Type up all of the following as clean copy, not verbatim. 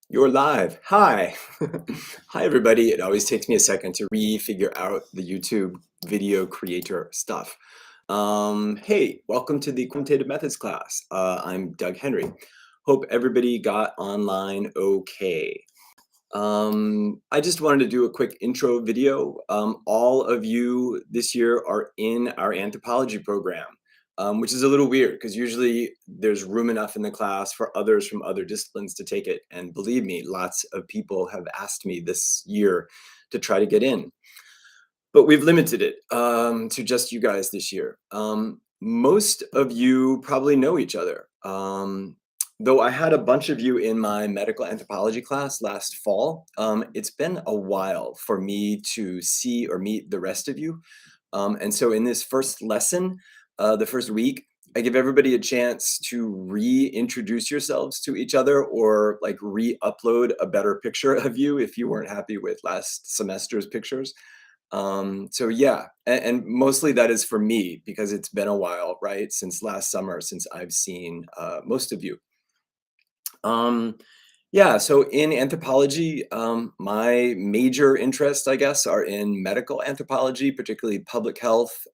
You're live. Hi. Hi, everybody. It always takes me a second to re-figure out the YouTube video creator stuff. Hey, welcome to the Quantitative Methods class. I'm Doug Henry. Hope everybody got online okay. I just wanted to do a quick intro video. All of you this year are in our anthropology program, which is a little weird because usually there's room enough in the class for others from other disciplines to take it. And believe me, lots of people have asked me this year to try to get in. But we've limited it to just you guys this year. Most of you probably know each other. Though I had a bunch of you in my medical anthropology class last fall, it's been a while for me to see or meet the rest of you. And so in this first lesson, the first week, I give everybody a chance to reintroduce yourselves to each other or like re-upload a better picture of you if you weren't happy with last semester's pictures. So yeah, and mostly that is for me because it's been a while, right? Since last summer, since I've seen most of you. Yeah, so in anthropology, my major interests, I guess, are in medical anthropology, particularly public health.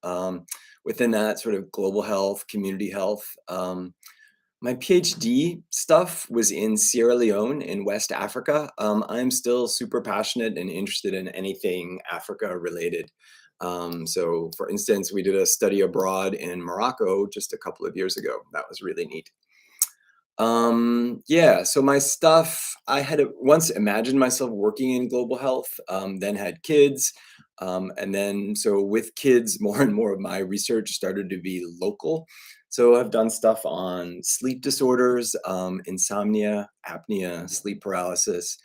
Within that, sort of global health, community health. My PhD stuff was in Sierra Leone in West Africa. I'm still super passionate and interested in anything Africa related. So for instance, we did a study abroad in Morocco just a couple of years ago. That was really neat. Yeah, so my stuff, I had once imagined myself working in global health, then had kids. And then, so with kids, more and more of my research started to be local. So I've done stuff on sleep disorders, insomnia, apnea, sleep paralysis,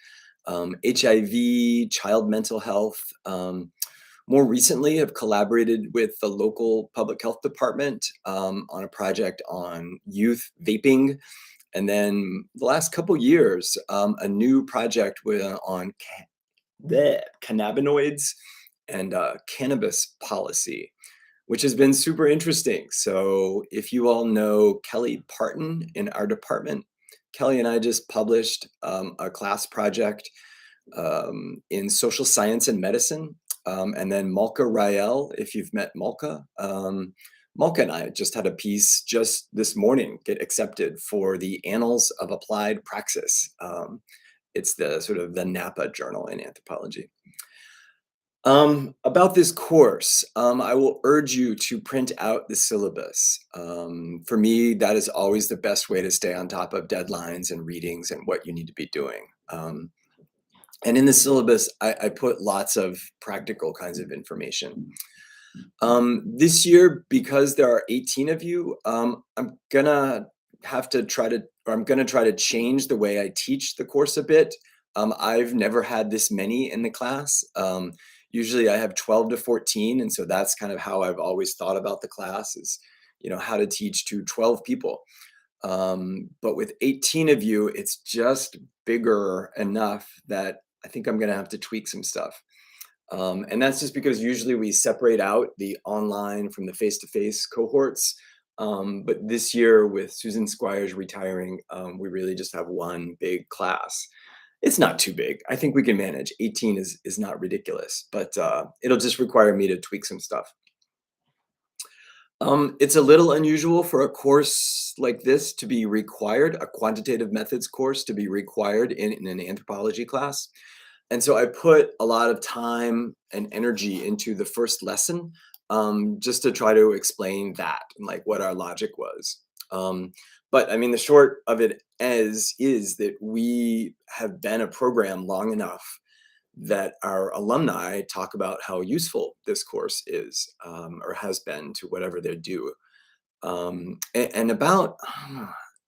HIV, child mental health. More recently, have collaborated with the local public health department on a project on youth vaping. And then the last couple years, a new project on cannabinoids and cannabis policy, which has been super interesting. So if you all know Kelly Parton in our department, Kelly and I just published a class project in social science and medicine. And then Malka Rael, if you've met Malka, Malka and I just had a piece just this morning get accepted for the Annals of Applied Praxis. It's the sort of the Napa journal in anthropology. About this course, I will urge you to print out the syllabus. For me, that is always the best way to stay on top of deadlines and readings and what you need to be doing. And in the syllabus, I put lots of practical kinds of information. This year, because there are 18 of you, I'm gonna try to change the way I teach the course a bit. I've never had this many in the class. Usually I have 12 to 14, and so that's kind of how I've always thought about the class is, how to teach to 12 people. But with 18 of you, it's just bigger enough that I think I'm gonna have to tweak some stuff. And that's just because usually we separate out the online from the face-to-face cohorts. But this year with Susan Squires retiring, we really just have one big class. It's not too big. I think we can manage. 18 is not ridiculous, but it'll just require me to tweak some stuff. It's a little unusual for a course like this to be required, a quantitative methods course to be required in an anthropology class. And so I put a lot of time and energy into the first lesson just to try to explain that and like what our logic was. But I mean, the short of it is that we have been a program long enough that our alumni talk about how useful this course is or has been to whatever they do. And about,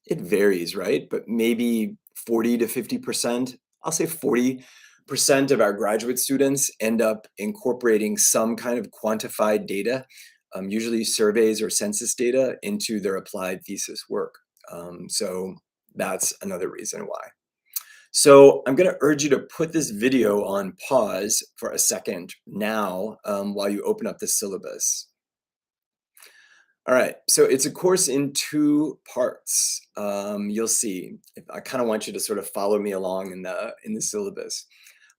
it varies, right? But maybe 40 to 50%, I'll say 40% of our graduate students end up incorporating some kind of quantified data, usually surveys or census data, into their applied thesis work. So that's another reason why. So I'm going to urge you to put this video on pause for a second now while you open up the syllabus. All right, so it's a course in two parts. You'll see. I kind of want you to sort of follow me along in the syllabus,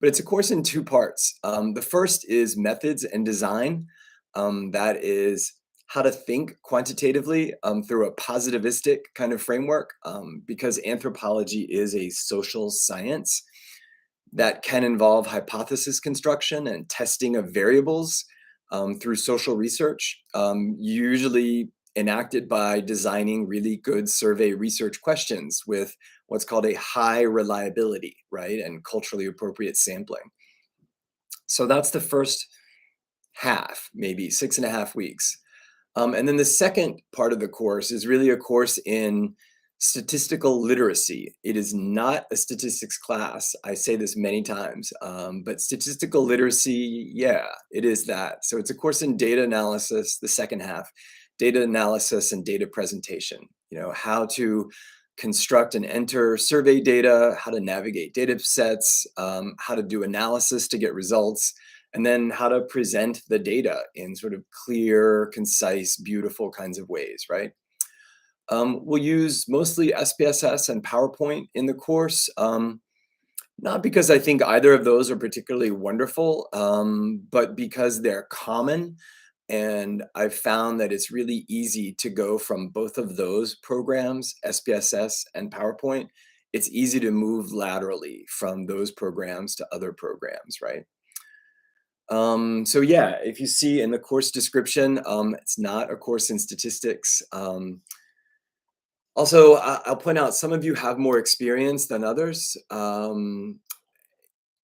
but it's a course in two parts. The first is methods and design. That is how to think quantitatively through a positivistic kind of framework, because anthropology is a social science that can involve hypothesis construction and testing of variables through social research, usually enacted by designing really good survey research questions with what's called a high reliability, right, and culturally appropriate sampling. So that's the first half, maybe 6.5 weeks. And then the second part of the course is really a course in statistical literacy. It is not a statistics class. I say this many times, but statistical literacy, yeah, it is that. So it's a course in data analysis, the second half, data analysis and data presentation, how to construct and enter survey data, how to navigate data sets, how to do analysis to get results, and then how to present the data in sort of clear, concise, beautiful kinds of ways, right? We'll use mostly SPSS and PowerPoint in the course, not because I think either of those are particularly wonderful, but because they're common. And I've found that it's really easy to go from both of those programs, SPSS and PowerPoint. It's easy to move laterally from those programs to other programs, right? So yeah, if you see in the course description, it's not a course in statistics. Also, I'll point out some of you have more experience than others.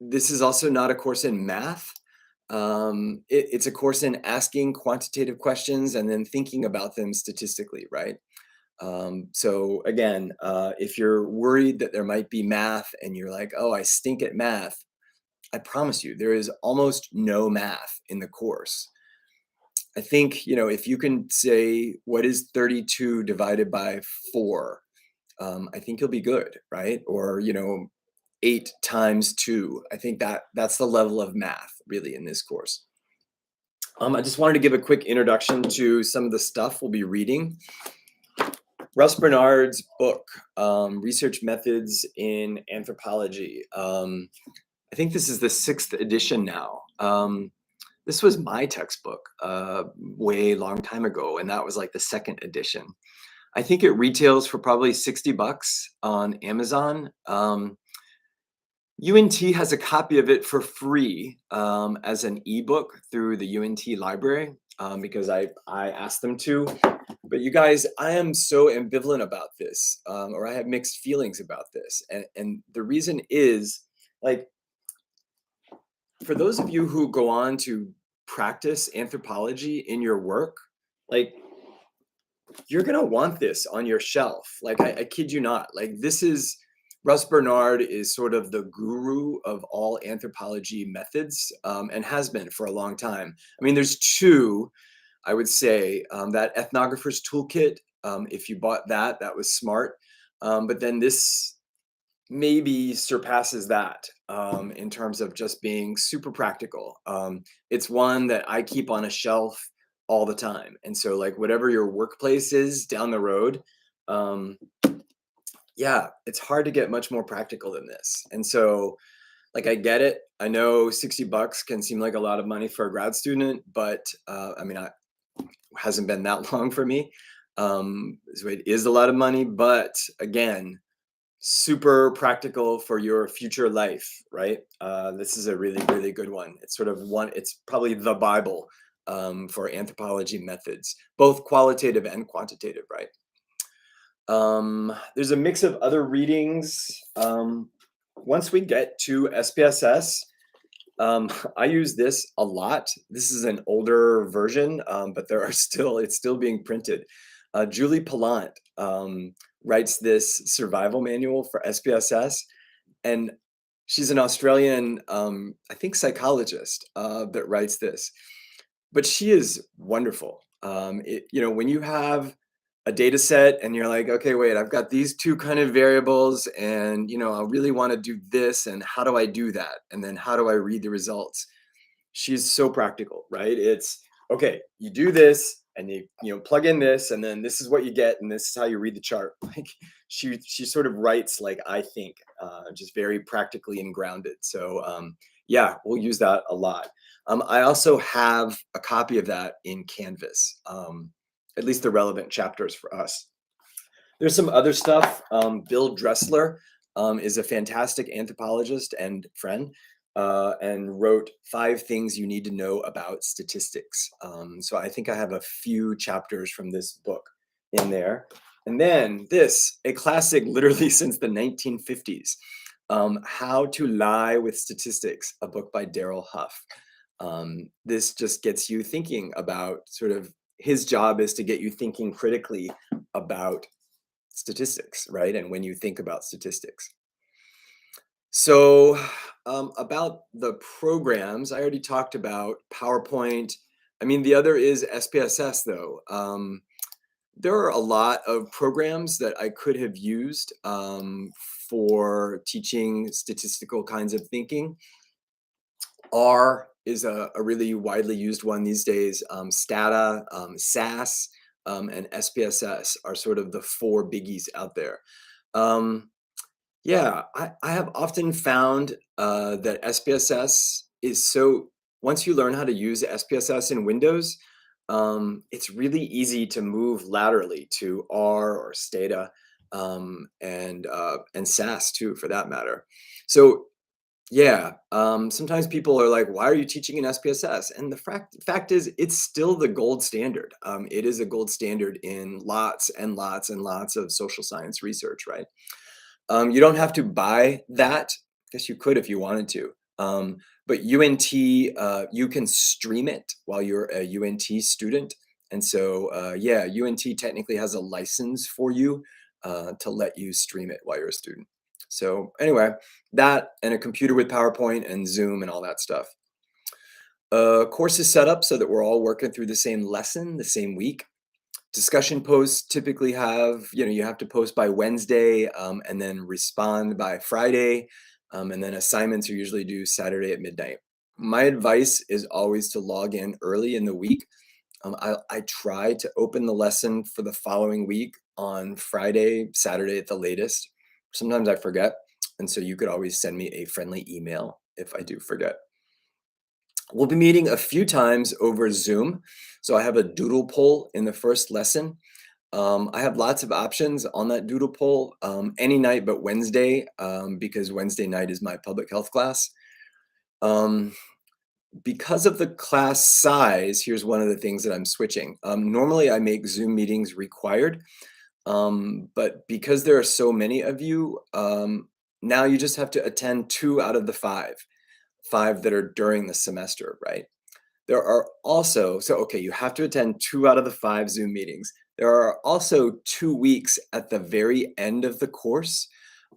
This is also not a course in math. It's a course in asking quantitative questions and then thinking about them statistically, right? So again, if you're worried that there might be math and you're like, oh, I stink at math, I promise you, there is almost no math in the course. I think, if you can say, what is 32 divided by 4? I think you'll be good, right? Or, 8 times 2. I think that's the level of math really in this course. I just wanted to give a quick introduction to some of the stuff we'll be reading. Russ Bernard's book, Research Methods in Anthropology. I think this is the 6th edition now. This was my textbook way long time ago, and that was like the 2nd edition. I think it retails for probably $60 on Amazon. UNT has a copy of it for free as an ebook through the UNT library because I asked them to. But you guys, I am so ambivalent about this, or I have mixed feelings about this. And the reason is, like, for those of you who go on to practice anthropology in your work, like, you're gonna want this on your shelf. Like, I kid you not. Like, this is Russ Bernard is sort of the guru of all anthropology methods, and has been for a long time. I mean, there's two, I would say, that Ethnographer's Toolkit. If you bought that, that was smart. But then this maybe surpasses that in terms of just being super practical. It's one that I keep on a shelf all the time. And so, like, whatever your workplace is down the road, yeah, it's hard to get much more practical than this. And so, like, I get it. I know $60 can seem like a lot of money for a grad student, but I mean, it hasn't been that long for me. So it is a lot of money, but again, super practical for your future life, right? This is a really, really good one. It's sort of it's probably the Bible for anthropology methods, both qualitative and quantitative, right? There's a mix of other readings. Once we get to SPSS, I use this a lot. This is an older version, but it's still being printed. Julie Pallant writes this survival manual for SPSS, and she's an Australian, I think, psychologist that writes this. But she is wonderful. When you have a data set and you're like, okay, wait, I've got these two kind of variables, and I really want to do this, and how do I do that? And then how do I read the results? She's so practical, right? It's okay, you do this, and you plug in this, and then this is what you get, and this is how you read the chart. Like she sort of writes like I think, just very practically and grounded. So yeah, we'll use that a lot. I also have a copy of that in Canvas, at least the relevant chapters for us. There's some other stuff. Bill Dressler is a fantastic anthropologist and friend, and wrote 5 things you need to know about statistics. So I think I have a few chapters from this book in there. And then this, a classic literally since the 1950s, How to Lie with Statistics, a book by Daryl Huff. This just gets you thinking about sort of, his job is to get you thinking critically about statistics, right? And when you think about statistics. So about the programs, I already talked about PowerPoint. I mean, the other is SPSS though. There are a lot of programs that I could have used for teaching statistical kinds of thinking. R is a really widely used one these days. Stata, SAS, and SPSS are sort of the 4 biggies out there. Yeah, I have often found that SPSS is so, once you learn how to use SPSS in Windows, it's really easy to move laterally to R or Stata, and SAS too, for that matter. So yeah, sometimes people are like, why are you teaching in SPSS? And the fact is, it's still the gold standard. It is a gold standard in lots and lots and lots of social science research, right? You don't have to buy that. I guess you could if you wanted to. But UNT, you can stream it while you're a UNT student. And so, yeah, UNT technically has a license for you to let you stream it while you're a student. So anyway, that and a computer with PowerPoint and Zoom and all that stuff. Course is set up so that we're all working through the same lesson, the same week. Discussion posts typically have, you have to post by Wednesday, and then respond by Friday. And then assignments are usually due Saturday at midnight. My advice is always to log in early in the week. I try to open the lesson for the following week on Friday, Saturday at the latest. Sometimes I forget. And so you could always send me a friendly email if I do forget. We'll be meeting a few times over Zoom. So I have a doodle poll in the first lesson. I have lots of options on that doodle poll, any night but Wednesday, because Wednesday night is my public health class. Because of the class size, here's one of the things that I'm switching. Normally I make Zoom meetings required, but because there are so many of you, now you just have to attend 2 out of the 5 that are during the semester, right? There are also, so okay, you have to attend 2 out of the 5 Zoom meetings. There are also 2 weeks at the very end of the course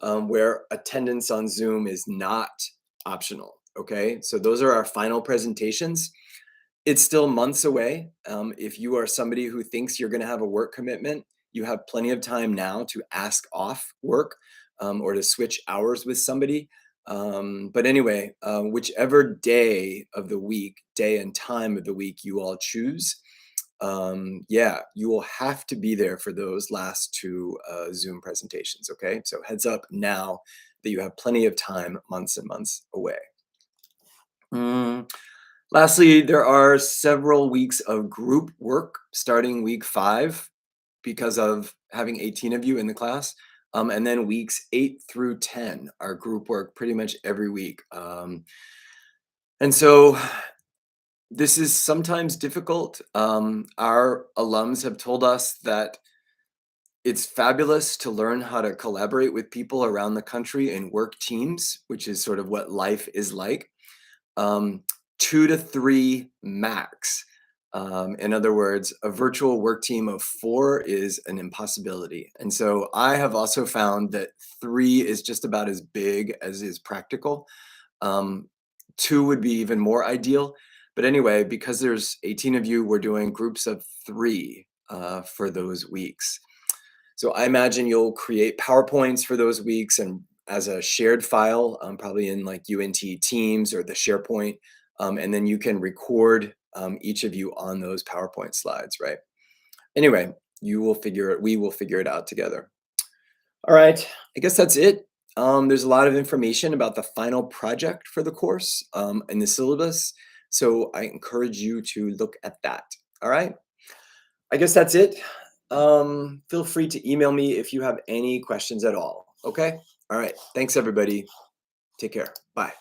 where attendance on Zoom is not optional, okay? So those are our final presentations. It's still months away. If you are somebody who thinks you're gonna have a work commitment, you have plenty of time now to ask off work, or to switch hours with somebody. But anyway, whichever day of the week, day and time of the week you all choose, yeah, you will have to be there for those last 2 Zoom presentations, okay? So heads up now that you have plenty of time, months and months away. Lastly, there are several weeks of group work starting week 5 because of having 18 of you in the class. And then weeks 8 through 10 are group work pretty much every week. And so this is sometimes difficult. Our alums have told us that it's fabulous to learn how to collaborate with people around the country and work teams, which is sort of what life is like. 2 to 3 max. In other words, a virtual work team of 4 is an impossibility. And so I have also found that 3 is just about as big as is practical. 2 would be even more ideal. But anyway, because there's 18 of you, we're doing groups of 3 for those weeks. So I imagine you'll create PowerPoints for those weeks and as a shared file, probably in like UNT Teams or the SharePoint. And then you can record each of you on those PowerPoint slides, right? Anyway, we will figure it out together. All right, I guess that's it. There's a lot of information about the final project for the course in the syllabus, so I encourage you to look at that. All right, I guess that's it. Feel free to email me if you have any questions at all. Okay. All right. Thanks, everybody. Take care. Bye.